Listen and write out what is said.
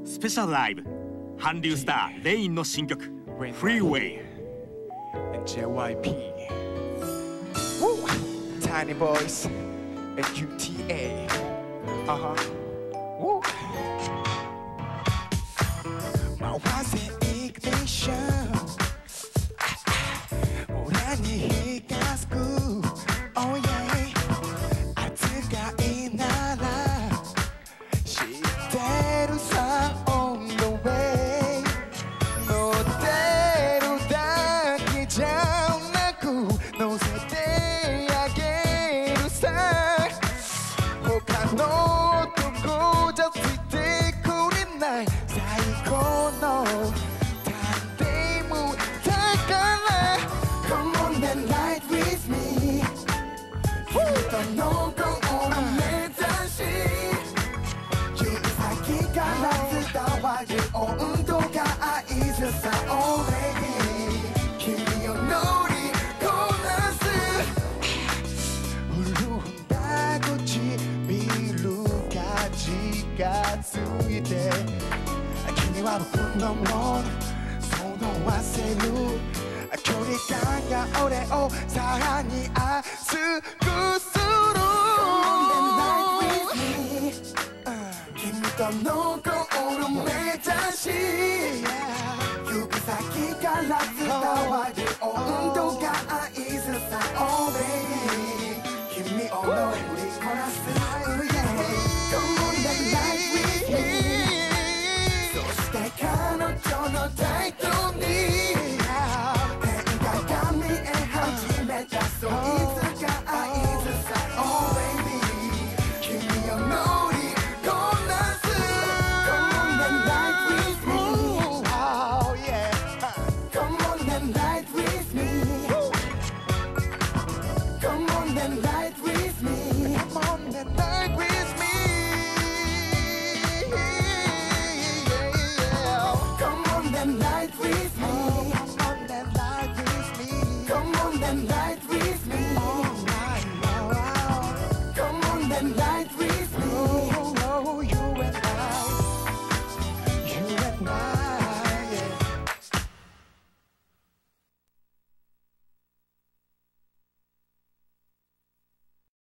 スペシャルライブ韓流スターレインの新曲「Freeway」JYP Tiny Boys and UTA Woo 마화색 ignition 오랜이日がすく Oh yeah 熱がいなら知ってるさ On the way 乗ってるだけじゃなく乗せてあげるさ他のどこじゃついてくれない最高のタンデムだから Come on and ride with me 君とのゴール目指し指先から伝わる温度が合図さ Oh baby 君を乗りこなす潤んだ唇が近づいて君は僕のものそのわせる距離感が俺をさらに熱くする 君とのゴール目指し指先から伝わる温度が合図さ Oh baby 君を乗りこなす Come on and ride with me そして彼女の態度に変化が見え始めたそいつが合図さ Oh baby 君を乗りこなす Come on and ride with me Oh yeah Come on and ride with me Come on and ride with me